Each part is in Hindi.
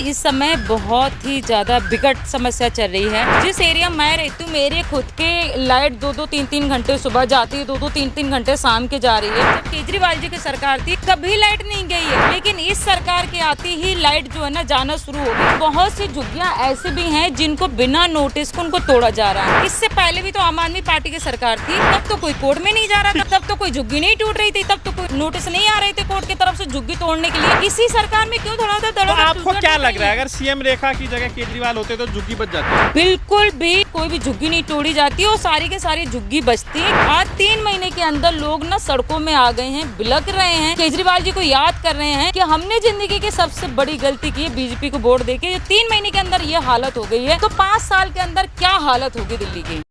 इस समय बहुत ही ज़्यादा विकट समस्या चल रही है। जिस एरिया मैं रहती हूँ, मेरे खुद के लाइट 2-3 घंटे सुबह जाती है, 2-3 घंटे शाम के जा रही है। जब केजरीवाल जी की सरकार थी कभी लाइट नहीं गई है, लेकिन इस सरकार के आती ही लाइट जो है ना जाना शुरू हो गई। बहुत सी झुग्गियां ऐसे भी हैं जिनको बिना नोटिस को उनको तोड़ा जा रहा है। इससे पहले भी तो आम आदमी पार्टी की सरकार थी, तब तो कोई कोर्ट में नहीं जा रहा था, तब तो कोई झुग्गी नहीं टूट रही थी, तब तो कोई नोटिस नहीं आ रहे थे कोर्ट की तरफ से झुग्गी तोड़ने के लिए। इसी सरकार में क्यों थोड़ा था? तो आपको क्या लग रहा है, अगर सीएम रेखा की जगह केजरीवाल होते तो झुग्गी बच जाती? बिल्कुल भी कोई भी झुग्गी नहीं तोड़ी जाती और सारी के सारी झुग्गी बचती है। आज 3 महीने के अंदर लोग ना सड़कों में आ गए हैं, बिलक रहे हैं, केजरीवाल जी को याद कर रहे हैं कि हमने जिंदगी की सबसे बड़ी गलती की है बीजेपी को वोट देके। 3 महीने के अंदर ये हालत हो गई है, तो 5 साल के अंदर क्या हालत होगी दिल्ली की।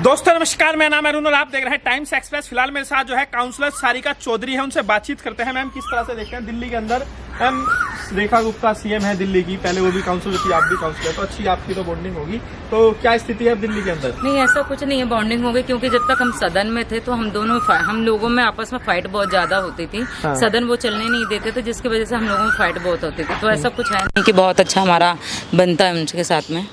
दोस्तों नमस्कार, मेरा नाम है अरुण और आप देख रहे हैं टाइम्स एक्सप्रेस। फिलहाल मेरे साथ जो है काउंसलर सारिका चौधरी है, उनसे बातचीत करते हैं। मैम, किस तरह से देखते हैं दिल्ली के अंदर? मैम, रेखा गुप्ता सीएम है दिल्ली की, पहले वो भी काउंसलर थी, आप भी काउंसलर, तो अच्छी आपकी तो बॉन्डिंग होगी, तो क्या स्थिति है दिल्ली के अंदर? नहीं, ऐसा कुछ नहीं है बॉन्डिंग हो गई, क्योंकि जब तक हम सदन में थे तो हम लोगों में आपस में फाइट बहुत ज्यादा होती थी। हाँ। सदन वो चलने नहीं देते थे, जिसकी वजह से हम लोगों में फाइट बहुत होती थी। तो ऐसा कुछ है नहीं कि बहुत अच्छा हमारा बनता है उनके साथ में।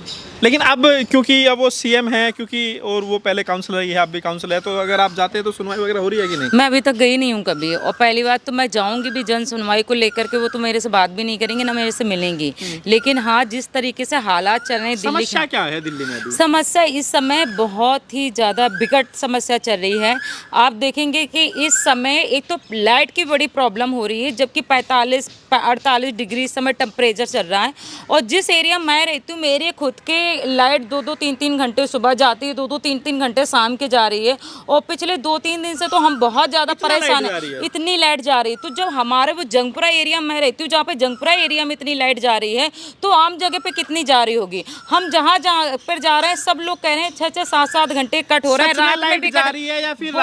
लेकिन अब क्योंकि अब वो सीएम है, क्योंकि और वो पहले काउंसलर ही है, आप भी काउंसलर है, तो अगर आप जाते हैं तो सुनवाई वगैरह हो रही है कि नहीं? मैं अभी तक गई नहीं हूँ कभी, और पहली बात तो मैं जाऊंगी भी जन सुनवाई को लेकर के, वो तो मेरे से बात भी नहीं करेंगे, ना मेरे से मिलेंगी। लेकिन हाँ, जिस तरीके से हालात चल रहे हैं दिल्ली, समस्या क्या है दिल्ली में अभी? समस्या इस समय बहुत ही ज्यादा विकट समस्या चल रही है। आप देखेंगे कि इस समय एक तो लाइट की बड़ी प्रॉब्लम हो रही है, जबकि 45-48 डिग्री इस समय टेम्परेचर चल रहा है। और जिस एरिया मैं रहती हूँ, मेरे खुद के लाइट 2-3 घंटे सुबह जाती है, 2-3 घंटे शाम के जा रही है। और पिछले 2-3 दिन से तो हम बहुत ज्यादा परेशान हैं, इतनी लाइट जा रही है। तो जब हमारे वो जंगपुरा एरिया में रहती हूँ, जहाँ पे जंगपुरा एरिया में इतनी लाइट जा रही है, तो आम जगह पे कितनी जा रही होगी? हम जहाँ पर जा रहे हैं सब लोग कह रहे हैं 6-6, 7-7 घंटे कट हो रहा है, रात में भी जा रही है या फिर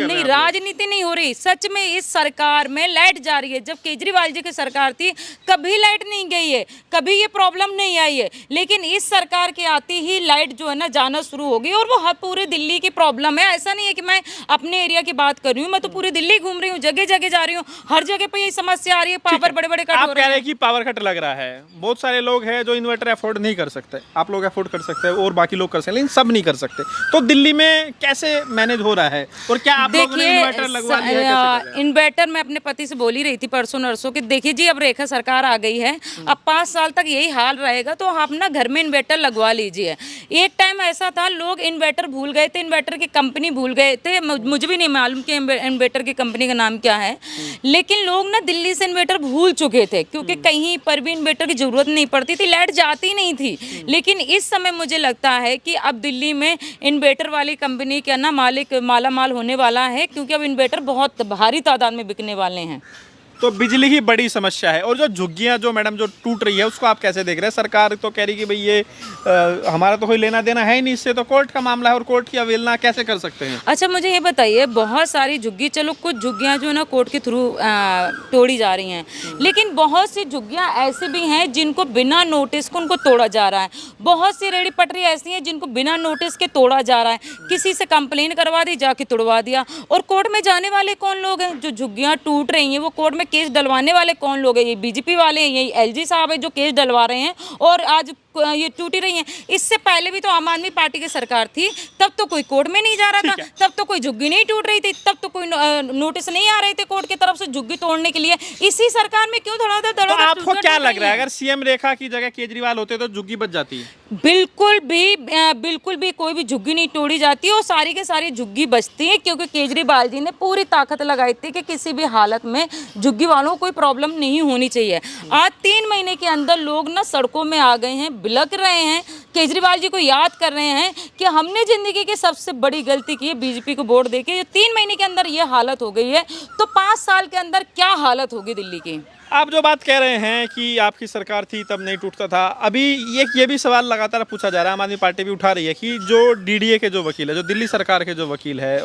नहीं, राजनीति नहीं हो रही, सच में इस सरकार में लाइट जा रही है। जब केजरीवाल जी की सरकार थी कभी लाइट नहीं गई है, कभी ये प्रॉब्लम नहीं आई है, लेकिन इस सरकार के आती ही लाइट जो है ना जाना शुरू हो गई। और वो हर पूरे दिल्ली की प्रॉब्लम है, ऐसा नहीं है कि मैं अपने एरिया की बात कर रही हूँ, मैं तो पूरी दिल्ली घूम रही हूँ, जगह जगह जा रही हूँ, हर जगह पे ये समस्या आ रही है। पावर बड़े-बड़े कट हो रहे हैं। आप कह रहे हैं कि पावर कट लग रहा है, बहुत सारे लोग हैं जो इन्वर्टर अफोर्ड नहीं कर सकते, आप लोग अफोर्ड कर सकते हैं और बाकी लोग कर सकते हैं, लेकिन सब नहीं कर सकते। तो दिल्ली में कैसे मैनेज हो रहा है और क्या आप लोगों ने इन्वर्टर लगवा लिया है? इन्वर्टर मैं अपने पति से बोली रही थी परसों नरसों कि देखिए जी, अब रेखा सरकार आ गई है, अब 5 साल तक यही हाल रहेगा, तो आप ना घर में इन्वर्टर लगवा लीजिए। एक टाइम ऐसा था, लोग इन्वर्टर भूल गए थे, इन्वर्टर की कंपनी भूल गए थे, मुझे भी नहीं मालूम कि इन्वर्टर की कंपनी का नाम क्या है, लेकिन लोग ना दिल्ली से इन्वर्टर भूल चुके थे, क्योंकि कहीं पर भी इन्वर्टर की जरूरत नहीं पड़ती थी, लाइट जाती नहीं थी। लेकिन इस समय मुझे लगता है कि अब दिल्ली में इन्वर्टर वाली कंपनी का ना मालिक मालामाल होने वाला है, क्योंकि अब इन्वर्टर बहुत भारी तादाद में बिकने वाले हैं। तो बिजली की बड़ी समस्या है। और जो झुग्गियां जो मैडम जो टूट रही है, उसको आप कैसे देख रहे हैं? सरकार तो कह रही कि भाई ये हमारा तो कोई लेना देना है ही नहीं इससे, तो कोर्ट का मामला है और कोर्ट की अवहेलना कैसे कर सकते हैं? अच्छा, मुझे ये बताइए, बहुत सारी झुग्गी, चलो कुछ झुग्गियां जो है ना कोर्ट के थ्रू तोड़ी जा रही हैं, लेकिन बहुत सी झुग्गियां ऐसे भी हैं जिनको बिना नोटिस को उनको तोड़ा जा रहा है। बहुत सी रेहड़ी पटरी ऐसी हैं जिनको बिना नोटिस के तोड़ा जा रहा है, किसी से कंप्लेन करवा दी, जाके तोड़वा दिया। और कोर्ट में जाने वाले कौन लोग हैं? जो झुग्गियां टूट रही हैं वो कोर्ट में केस डलवाने वाले कौन लोग हैं? ये बीजेपी वाले हैं, यही एलजी साहब है जो केस डलवा रहे हैं, और आज ये टूटी रही हैं। इससे पहले भी तो आम आदमी पार्टी की सरकार थी, तब तो कोई कोर्ट में नहीं जा रहा था, तब तो कोई झुग्गी नहीं टूट रही थी, तब तो कोई नोटिस नहीं आ रहे थे कोर्ट की तरफ से झुग्गी तोड़ने के लिए। इसी सरकार में क्यों थोड़ा था? तो आपको क्या लग रहा है, अगर सीएम रेखा की जगह केजरीवाल होते तो झुग्गी बच जाती? बिल्कुल भी कोई भी झुग्गी नहीं तोड़ी जाती और सारी के सारी झुग्गी बचती है, क्योंकि केजरीवाल जी ने पूरी ताकत लगाई थी कि किसी भी हालत में झुग्गी वालों को कोई प्रॉब्लम नहीं होनी चाहिए। आज 3 महीने के अंदर लोग ना सड़कों में आ गए हैं, बिलक रहे हैं, केजरीवाल जी को याद कर रहे हैं कि हमने जिंदगी की सबसे बड़ी गलती की है बीजेपी को वोट देके। 3 महीने के अंदर ये हालत हो गई है, तो 5 साल के अंदर क्या हालत होगी दिल्ली की? आप जो बात कह रहे हैं कि आपकी सरकार थी तब नहीं टूटता था, अभी ये भी सवाल लगातार पूछा जा रहा है, आम आदमी पार्टी भी उठा रही है कि जो डीडीए के जो वकील है, जो दिल्ली सरकार के जो वकील है,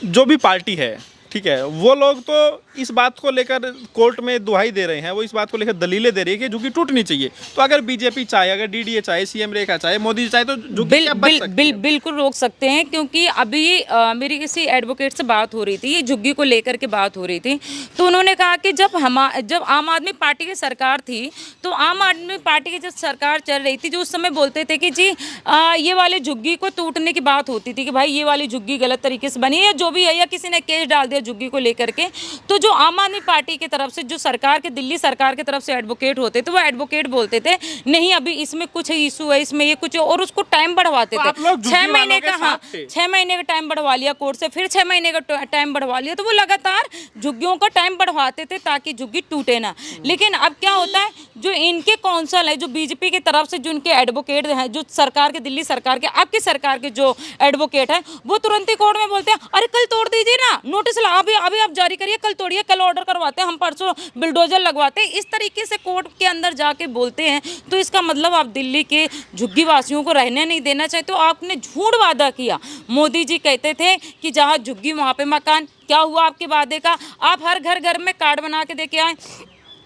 जो भी पार्टी है, ठीक है, वो लोग तो इस बात को लेकर कोर्ट में दुहाई दे रहे हैं, वो इस बात को लेकर दलीलें दे रही है कि झुग्गी टूटनी चाहिए। तो अगर बीजेपी चाहे, अगर डीडीए चाहे, सीएम रेखा चाहे, मोदी जी चाहे तो झुग्गी क्या बच सकती है? बिल्कुल रोक सकते हैं, क्योंकि अभी मेरी किसी एडवोकेट से बात हो रही थी, ये झुग्गी को लेकर के बात हो रही थी, तो उन्होंने कहा कि जब आम आदमी पार्टी की सरकार थी, तो आम आदमी पार्टी की जब सरकार चल रही थी, जो उस समय बोलते थे कि जी ये वाले झुग्गी को टूटने की बात होती थी कि भाई ये वाली झुग्गी गलत तरीके से बनी है या जो भी है, या किसी ने केस डाल दिया झुग्गी को लेकर के, तो जो आम आदमी पार्टी की तरफ से, जो सरकार के, दिल्ली सरकार की तरफ से एडवोकेट होते थे, वो एडवोकेट बोलते थे नहीं अभी इसमें कुछ इशू है, इसमें ये कुछ, और उसको टाइम बढ़वाते थे। 6 महीने का, हाँ 6 महीने का टाइम बढ़वा लिया कोर्ट से, फिर 6 महीने का टाइम बढ़वा लिया, तो वो लगातार झुग्गियों का टाइम बढ़वाते थे ताकि झुग्गी टूटे ना। लेकिन अब क्या होता है, जो इनके काउंसिल है, जो बीजेपी की तरफ से जो इनके एडवोकेट हैं, जो सरकार के, दिल्ली सरकार के, आपकी सरकार के जो एडवोकेट है, वो तुरंत ही कोर्ट में बोलते हैं अरे कल तोड़ दीजिए ना, नोटिस ला अभी आप जारी करिए, कल तोड़िए, कल ऑर्डर करवाते हैं, हम परसों बिल्डोजर लगवाते हैं। इस तरीके से कोर्ट के अंदर जाके बोलते हैं। तो इसका मतलब आप दिल्ली के झुग्गी वासियों को रहने नहीं देना चाहिए। तो आपने झूठ वादा किया। मोदी जी कहते थे कि जहाँ झुग्गी वहाँ पे मकान। क्या हुआ आपके वादे का? आप हर घर में कार्ड बना के देके आए।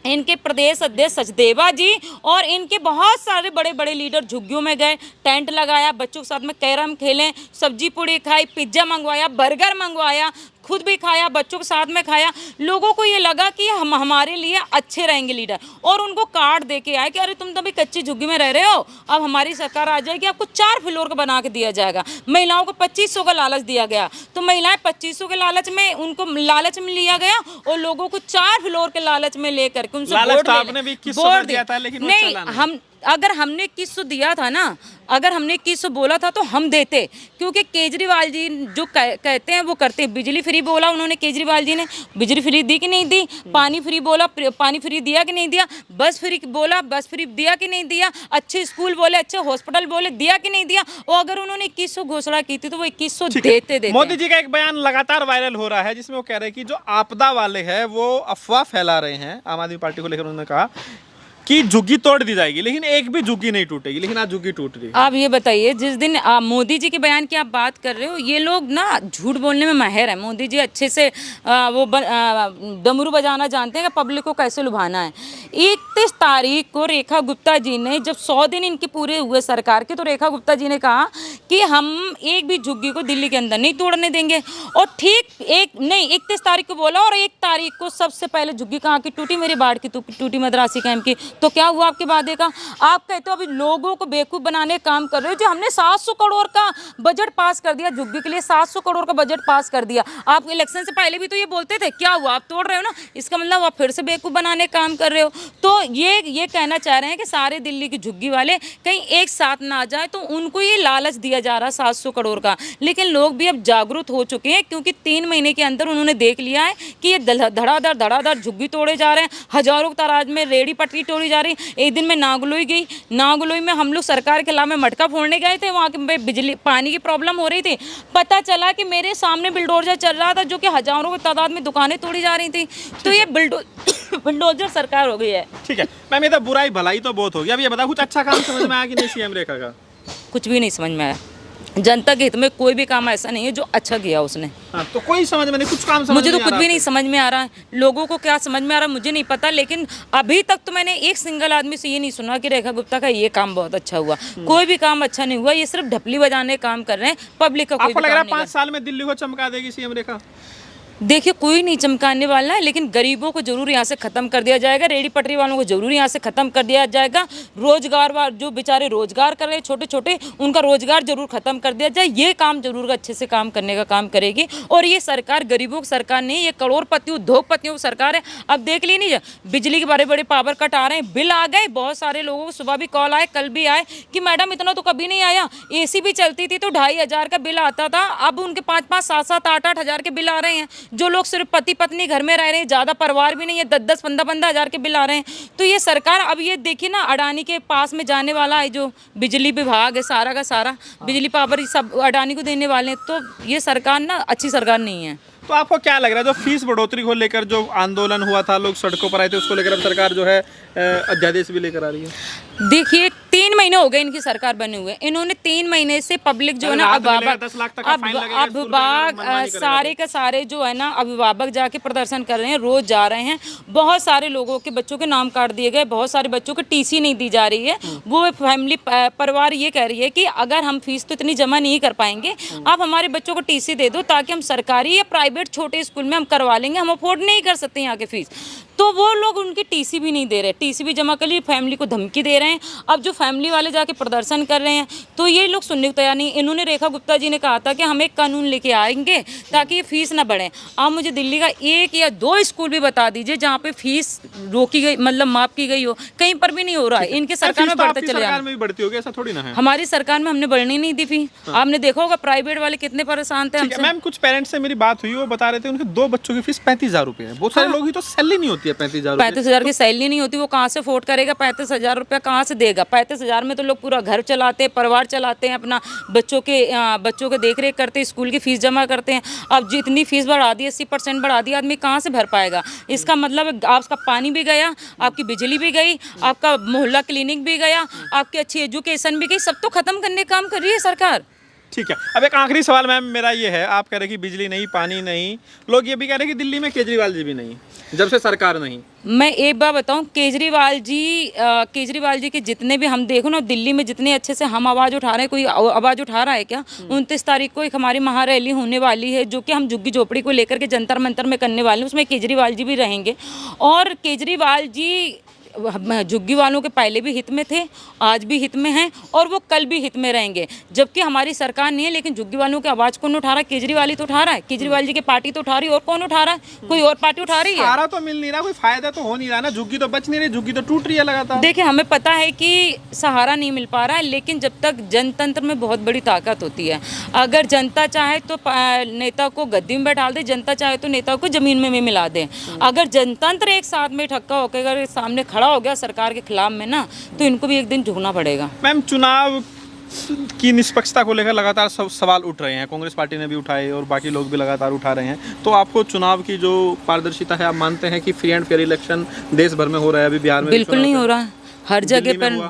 इनके प्रदेश अध्यक्ष सचदेवा जी और इनके बहुत सारे बड़े बड़े लीडर झुग्गियों में गए, टेंट लगाया, बच्चों के साथ में कैरम खेलें, सब्जी पूड़ी खाई, पिज्ज़ा मंगवाया, बर्गर मंगवाया, खुद भी खाया, बच्चों के साथ में खाया। लोगों को ये लगा कि हम हमारे लिए अच्छे रहेंगे लीडर, और उनको कार्ड दे के आए कि अरे तुम तो अभी कच्ची झुग्गी में रह रहे हो, अब हमारी सरकार आ जाएगी, आपको 4 फ्लोर का बना के दिया जाएगा। महिलाओं को 2500 का लालच दिया गया, तो महिलाएं 2500 के लालच में, उनको लालच में लिया गया और लोगों को 4 फ्लोर के लालच में लेकर के उनसे वोट दिया था। लेकिन नहीं, अगर हमने 2100 दिया था ना, अगर हमने 2100 बोला था तो हम देते, क्योंकि केजरीवाल जी जो कहते हैं वो करते हैं। बिजली फ्री बोला उन्होंने, केजरीवाल जी ने बिजली फ्री दी कि नहीं दी? पानी फ्री बोला, पानी फ्री दिया कि नहीं दिया? बस फ्री बोला, बस फ्री दिया कि नहीं दिया? अच्छे स्कूल बोले, अच्छे हॉस्पिटल बोले, दिया कि नहीं दिया? और अगर उन्होंने 2100 घोषणा की थी तो वो 2100 देते। मोदी जी का एक बयान लगातार वायरल हो रहा है, जिसमें वो कह रहे हैं कि जो आपदा वाले हैं वो अफवाह फैला रहे हैं। आम आदमी पार्टी को लेकर उन्होंने कहा कि झुग्गी तोड़ दी जाएगी, लेकिन एक भी झुग्गी नहीं टूटेगी, लेकिन आज झुग्गी टूट रही है। आप ये बताइए, जिस दिन मोदी जी के बयान की आप बात कर रहे हो, ये लोग ना झूठ बोलने में माहिर है। मोदी जी अच्छे से डमरू बजाना जानते हैं कि पब्लिक को कैसे लुभाना है। 31 तारीख को रेखा गुप्ता जी ने, जब 100 दिन इनके पूरे हुए सरकार के, तो रेखा गुप्ता जी ने कहा कि हम एक भी झुग्गी को दिल्ली के अंदर नहीं तोड़ने देंगे। और ठीक 31 तारीख को बोला, और 1 तारीख को सबसे पहले झुग्गी कहाँ की टूटी? मेरी बाढ़ की टूटी, मद्रासी कैंप की। तो क्या हुआ आपके वादे का? आप कहते हो अभी लोगों को बेवकूफ़ बनाने का काम कर रहे हो। जो हमने 700 करोड़ का बजट पास कर दिया झुग्गी के लिए, 700 करोड़ का बजट पास कर दिया। आप इलेक्शन से पहले भी तो ये बोलते थे, क्या हुआ? आप तोड़ रहे हो ना, इसका मतलब आप फिर से बेवकूफ़ बनाने का काम कर रहे हो। तो ये कहना चाह रहे हैं कि सारे दिल्ली की झुग्गी वाले कहीं एक साथ ना आ जाए, तो उनको ये लालच दिया जा रहा है 700 करोड़ का। लेकिन लोग भी अब जागरूक हो चुके हैं, क्योंकि 3 महीने के अंदर उन्होंने देख लिया है कि ये धड़ाधड़ झुग्गी तोड़े जा रहे हैं। हजारों की तादाद में रेहड़ी पटरी तोड़ी जा रही। एक दिन मैं नागलोई गई, नागलोई में हम लोग सरकार के खिलाफ में मटका फोड़ने गए थे। वहाँ के बिजली पानी की प्रॉब्लम हो रही थी। पता चला कि मेरे सामने बिल्डोजर चल रहा था, जो कि हजारों की तादाद में दुकानें तोड़ी जा रही थी। तो ये बिल्डोजर सरकार हो गई है। ठीक है मैम, ये तो बुराई भलाई तो बहुत हो गया। अब ये बताओ, कुछ अच्छा काम समझ में आया कि नहीं सीएम रेखा का? कुछ भी नहीं समझ में आया। जनता के हित में कोई भी काम ऐसा नहीं है जो अच्छा किया उसने। हाँ, तो कोई समझ में नहीं, कुछ काम समझ मुझे तो कुछ भी नहीं समझ में आ रहा है। लोगों को क्या समझ में आ रहा है मुझे नहीं पता, लेकिन अभी तक तो मैंने एक सिंगल आदमी से ये नहीं सुना कि रेखा गुप्ता का ये काम बहुत अच्छा हुआ। कोई भी काम अच्छा नहीं हुआ। ये सिर्फ ढपली बजाने काम कर रहे हैं। पब्लिक का कोई आपको लग रहा है 5 साल में दिल्ली को चमका देगी सीएम रेखा? देखिए, कोई नहीं चमकाने वाला है, लेकिन गरीबों को जरूर यहाँ से ख़त्म कर दिया जाएगा। रेडी पटरी वालों को जरूर यहाँ से ख़त्म कर दिया जाएगा। रोजगार जो बेचारे रोजगार कर रहे हैं छोटे छोटे, उनका रोजगार जरूर ख़त्म कर दिया जाए। ये काम जरूर अच्छे से काम करने का काम करेगी। और ये सरकार गरीबों की सरकार नहीं, ये करोड़पतियों उद्योगपतियों की सरकार है। अब देख ली नहीं, बिजली के बड़े बड़े पावर कट आ रहे हैं, बिल आ गए। बहुत सारे लोगों को सुबह भी कॉल आए, कल भी आए कि मैडम इतना तो कभी नहीं आया। AC भी चलती थी तो 2500 का बिल आता था, अब उनके 5-5, 7-7, 8-8 हज़ार के बिल आ रहे हैं। जो लोग सिर्फ पति पत्नी घर में रह रहे हैं, ज़्यादा परिवार भी नहीं है, 10-10, 15-15 हज़ार के बिल आ रहे हैं। तो ये सरकार, अब ये देखिए ना, अडानी के पास में जाने वाला है जो बिजली विभाग है, सारा का सारा बिजली पावर सब अडानी को देने वाले हैं। तो ये सरकार ना अच्छी सरकार नहीं है। तो आपको क्या लग रहा है, जो फीस बढ़ोतरी को लेकर जो आंदोलन हुआ था, लोग सड़कों पर आए थे, उसको लेकर अब सरकार जो है अध्यादेश भी लेकर आ रही है? देखिए 3 महीने हो गए इनकी सरकार बने हुए, इन्होंने 3 महीने से पब्लिक जो है ना अभिभावक 10 लाख तक का फाइन लगेगा, स्कूल का अभिभावक मनमानी करेगा सारे का सारे जो है ना अभिभावक जाके प्रदर्शन कर रहे हैं, रोज जा रहे हैं। बहुत सारे लोगों के बच्चों के नाम काट दिए गए, बहुत सारे बच्चों को टीसी नहीं दी जा रही है। वो फैमिली परिवार ये कह रही है कि अगर हम फीस तो इतनी जमा नहीं कर पाएंगे, आप हमारे बच्चों को टीसी दे दो ताकि हम सरकारी या प्राइवेट छोटे स्कूल में हम करवा लेंगे, हम अफोर्ड नहीं कर सकते यहाँ के फीस। तो वो लोग उनकी टीसी भी नहीं दे रहे, टीसी भी जमा कर ली, फैमिली को धमकी दे रहे हैं। अब जो फैमिली वाले जाके प्रदर्शन कर रहे हैं तो ये लोग सुनने को तैयार नहीं। इन्होंने रेखा गुप्ता जी ने कहा था कि हम एक कानून लेके आएंगे ताकि ये फीस ना बढ़े। आप मुझे दिल्ली का 1 या 2 स्कूल भी बता दीजिए जहाँ पे फीस रोकी गई, मतलब माफ की गई हो, कहीं पर भी नहीं हो रहा है। इनके सरकार में बढ़ते चले सरकार में भी बढ़ती होगी, ऐसा थोड़ी ना है। हमारी सरकार में हमने बढ़ने नहीं दी फी। आपने देखा होगा प्राइवेट वाले कितने परेशान थे हमसे। मैम कुछ पेरेंट्स से मेरी बात हुई, वो बता रहे थे उनके 2 बच्चों की फीस 35,000 रुपए है। बहुत सारे लोग ही तो सैलरी नहीं होती है 35,000 35,000 की सैलरी नहीं होती, वो कहाँ से अफोर्ड करेगा? 35,000 रुपया कहाँ से देगा? 35,000 में तो लोग पूरा घर चलाते हैं, परिवार चलाते हैं, अपना बच्चों के देख रेख करते हैं, स्कूल की फीस जमा करते हैं। अब जितनी फीस बढ़ा दी, 80% बढ़ा दी, आदमी कहाँ से भर पाएगा? इसका मतलब आपका पानी भी गया, आपकी बिजली भी गई, आपका मोहल्ला क्लिनिक भी गया, आपकी अच्छी एजुकेशन भी गई, सब तो खत्म करने का काम कर रही है सरकार। ठीक है। अब एक आखिरी सवाल मैम मेरा ये है, आप कह रहे कि बिजली नहीं, पानी नहीं, लोग ये भी कह रहे कि दिल्ली में केजरीवाल जी भी नहीं, जब से सरकार नहीं। मैं एक बार बताऊं, केजरीवाल जी के जितने भी हम देखो ना, दिल्ली में जितने अच्छे से हम आवाज़ उठा रहे हैं, कोई आवाज़ उठा रहा है क्या? 29 तारीख को एक हमारी महारैली होने वाली है जो कि हम झुग्गी झोपड़ी को लेकर के जंतर मंतर में करने वाले हैं, उसमें केजरीवाल जी भी रहेंगे। और केजरीवाल जी झुग्गी वालों के पहले भी हित में थे, आज भी हित में हैं और वो कल भी हित में रहेंगे। जबकि हमारी सरकार नहीं है, लेकिन झुग्गी वालों की आवाज़ कौन उठा रहा है? केजरीवाल ही तो उठा रहा है। केजरीवाल जी की पार्टी तो उठा रही है, और कौन उठा रहा है? कोई और पार्टी उठा रही है? सहारा तो मिल नहीं रहा, कोई फायदा तो हो नहीं रहा ना, झुग्गी तो बच नहीं रही, झुग्गी तो टूट रही है लगातार। देखिए हमें पता है कि सहारा नहीं मिल पा रहा है, लेकिन जब तक जनतंत्र में बहुत बड़ी ताकत होती है। अगर जनता चाहे तो नेता को गद्दी में बैठा दे, जनता चाहे तो नेता को जमीन में भी मिला दे। अगर जनतंत्र एक साथ में ठक्का होकर अगर सामने खड़ा हो गया सरकार के खिलाफ में ना, तो इनको भी एक दिन झुकना पड़ेगा। मैम चुनाव की निष्पक्षता को लेकर लगातार सवाल उठ रहे हैं, कांग्रेस पार्टी ने भी उठाए और बाकी लोग भी लगातार उठा रहे हैं। तो आपको चुनाव की जो पारदर्शिता है, आप मानते हैं कि फ्री एंड फेयर इलेक्शन देश भर में हो रहा है? अभी बिहार में बिल्कुल नहीं हो रहा है, हर जगह पर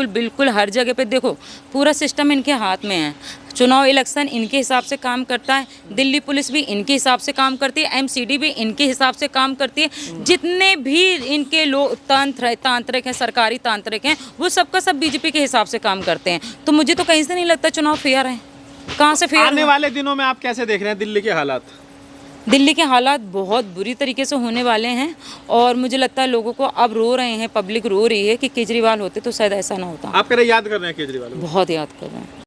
बिल्कुल हर जगह पे देखो पूरा सिस्टम इनके हाथ में है। चुनाव इलेक्शन इनके हिसाब से काम करता है, दिल्ली पुलिस भी इनके हिसाब से काम करती है, एमसीडी भी इनके हिसाब से काम करती है। जितने भी इनके लोग तांत्रिक हैं, सरकारी तांत्रिक हैं, वो सबका सब बीजेपी के हिसाब से काम करते हैं। तो मुझे तो कहीं से नहीं लगता चुनाव फेयर है। कहाँ से फेयर? आने वाले दिनों में आप कैसे देख रहे हैं दिल्ली के हालात? दिल्ली के हालात बहुत बुरी तरीके से होने वाले हैं और मुझे लगता है लोगों को अब रो रहे हैं, पब्लिक रो रही है कि केजरीवाल होते तो शायद ऐसा ना होता। आप कह रहे याद कर रहे हैं केजरीवाल? बहुत याद कर रहे हैं।